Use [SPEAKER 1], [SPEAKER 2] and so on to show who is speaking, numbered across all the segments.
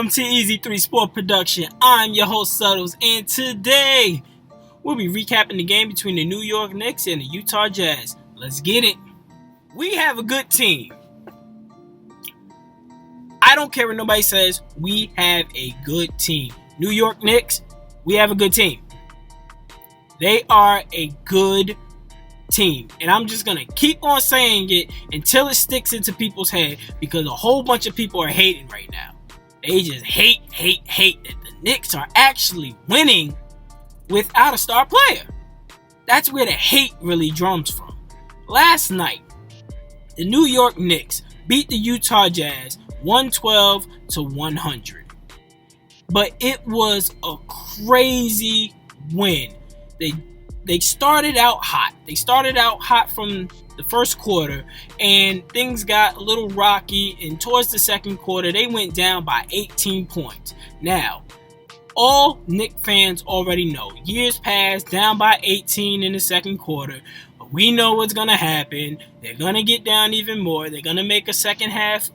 [SPEAKER 1] Welcome to Easy 3 Sport Production. I'm your host, Suttles, and today we'll be recapping the game between the New York Knicks and the Utah Jazz. Let's get it. We have a good team. I don't care what nobody says. We have a good team. New York Knicks, we have a good team. They are a good team. And I'm just going to keep on saying it until it sticks into people's head, because a whole bunch of people are hating right now. They just hate that the Knicks are actually winning without a star player. That's where the hate really drums from. Last night, the New York Knicks beat the Utah Jazz 112-100. But it was a crazy win. They started out hot. They started out hot from the first quarter, and things got a little rocky, and towards the second quarter, they went down by 18 points. Now, all Knicks fans already know, years past, down by 18 in the second quarter, but we know what's going to happen. They're going to get down even more. They're going to make a second half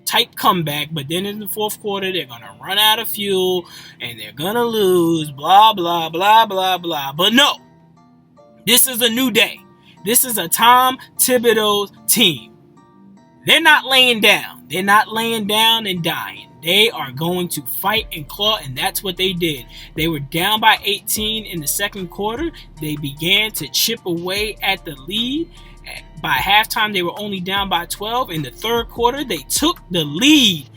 [SPEAKER 1] type comeback, but then in the fourth quarter, they're going to run out of fuel, and they're going to lose, blah, blah, blah, blah, blah. But no, this is a new day. This is a Tom Thibodeau team. They're not laying down. They're not laying down and dying. They are going to fight and claw, and that's what they did. They were down by 18 in the second quarter. They began to chip away at the lead. By halftime, they were only down by 12. In the third quarter, they took the lead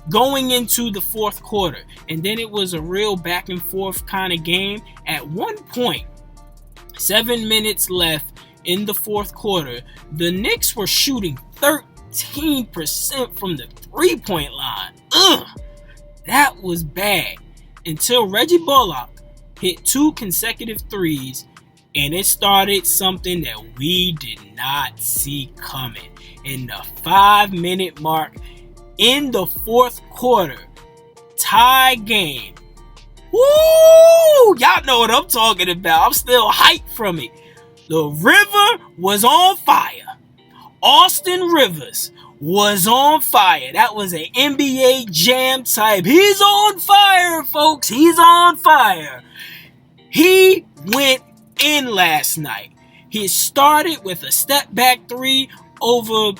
[SPEAKER 1] going into the fourth quarter. And then it was a real back and forth kind of game. At one point, 7 minutes left in the fourth quarter, the Knicks were shooting 13% from the three-point line. That was bad. Until Reggie Bullock hit 2 consecutive threes, and it started something that we did not see coming. In the 5-minute mark in the fourth quarter, tie game. Woo! Y'all know what I'm talking about. I'm still hyped from it. The river was on fire. Austin Rivers was on fire. That was an NBA Jam type. He's on fire, folks. He's on fire. He went in last night. He started with a step back three over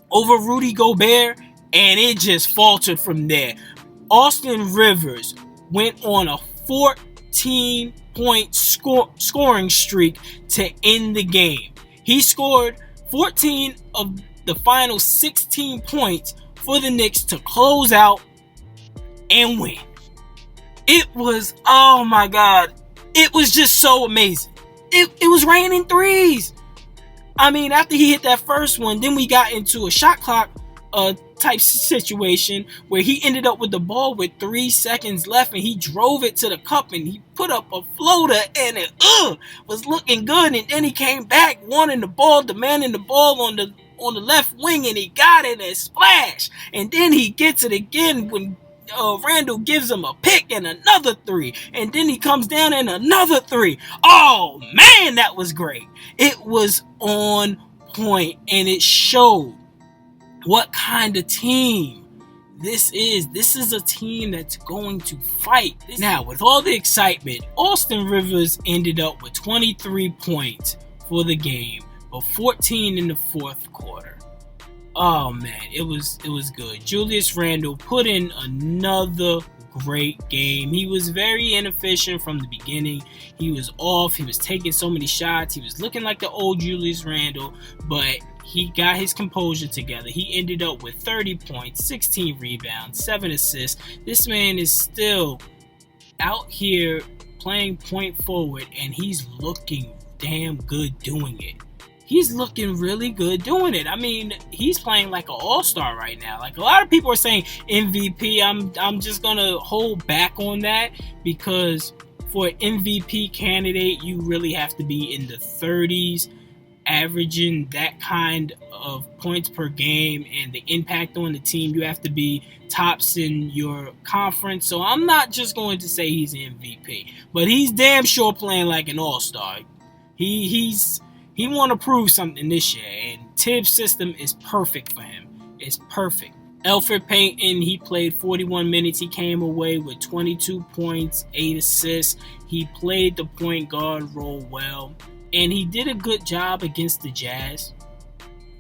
[SPEAKER 1] Rudy Gobert, and it just faltered from there. Austin Rivers went on a 14-point scoring streak to end the game. He scored 14 of the final 16 points for the Knicks to close out and win. It was, oh my God, it was just so amazing. It was raining threes. I mean, after he hit that first one, then we got into a shot clock type situation where he ended up with the ball with 3 seconds left, and he drove it to the cup and he put up a floater, and it was looking good. And then he came back wanting the ball, demanding the ball on the left wing, and he got it and splash. And then he gets it again when Randle gives him a pick and another 3, and then he comes down and another 3. Oh man, that was great. It was on point, and it showed what kind of team this is. This is a team that's going to fight. Now, with all the excitement, Austin Rivers ended up with 23 points for the game, but 14 in the fourth quarter. Oh man, it was good. Julius Randle put in another great game. He was very inefficient from the beginning. He was off. He was taking so many shots. He was looking like the old Julius Randle, but he got his composure together. He ended up with 30 points, 16 rebounds, 7 assists. This man is still out here playing point forward, and he's looking damn good doing it. He's looking really good doing it. I mean, he's playing like an all-star right now. Like, a lot of people are saying MVP. I'm just going to hold back on that, because for an MVP candidate, you really have to be in the 30s, averaging that kind of points per game, and the impact on the team. You have to be tops in your conference. So I'm not just going to say he's an MVP, but he's damn sure playing like an all-star. He want to prove something this year, and Tibbs' system is perfect for him. It's perfect. Elfrid Payton, he played 41 minutes. He came away with 22 points, 8 assists. He played the point guard role well, and he did a good job against the Jazz.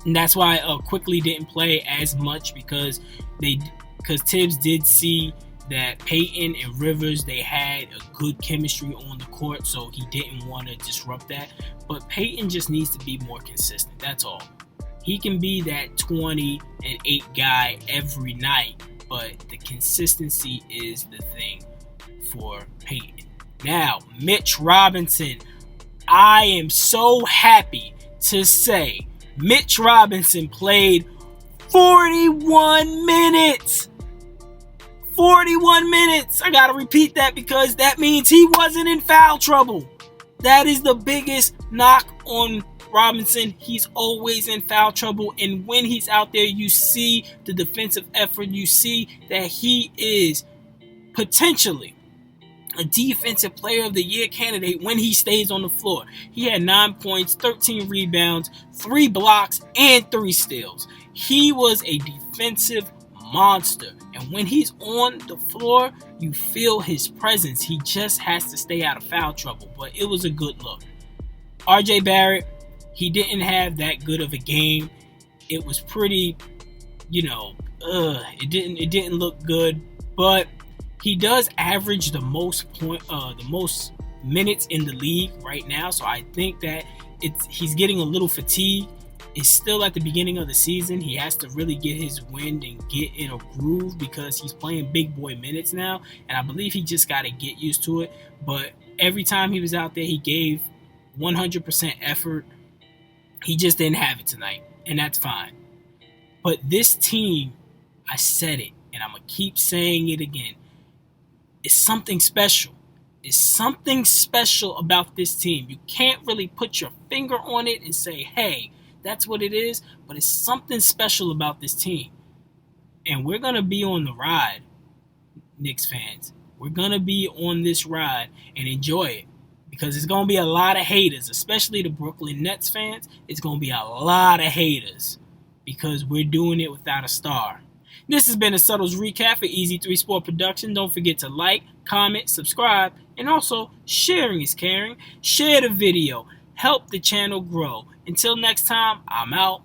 [SPEAKER 1] And that's why Quickly didn't play as much because Tibbs did see that Payton and Rivers, they had a good chemistry on the court, so he didn't want to disrupt that. But Payton just needs to be more consistent. That's all. He can be that 20 and 8 guy every night, but the consistency is the thing for Payton. Now, Mitch Robinson. I am so happy to say Mitch Robinson played 41 minutes. 41 minutes. I gotta repeat that because that means he wasn't in foul trouble. That is the biggest knock on Robinson. He's always in foul trouble, and when he's out there, you see the defensive effort. You see that he is potentially a defensive player of the year candidate when he stays on the floor. He had 9 points, 13 rebounds, 3 blocks, and 3 steals. He was a defensive monster, and when he's on the floor, you feel his presence. He just has to stay out of foul trouble, but it was a good look. RJ Barrett, he didn't have that good of a game. It was pretty, it didn't look good, but he does average the most minutes in the league right now, so I think that he's getting a little fatigued. It's still at the beginning of the season. He has to really get his wind and get in a groove because he's playing big boy minutes now, and I believe he just got to get used to it. But every time he was out there, he gave 100% effort. He just didn't have it tonight, and that's fine. But this team, I said it, and I'm going to keep saying it again. It's something special. It's something special about this team. You can't really put your finger on it and say, hey, that's what it is, but it's something special about this team. And we're going to be on the ride, Knicks fans. We're going to be on this ride and enjoy it because it's going to be a lot of haters, especially the Brooklyn Nets fans. It's going to be a lot of haters because we're doing it without a star. This has been a Subtles recap for Easy 3 Sport Production. Don't forget to like, comment, subscribe, and also sharing is caring. Share the video. Help the channel grow. Until next time, I'm out.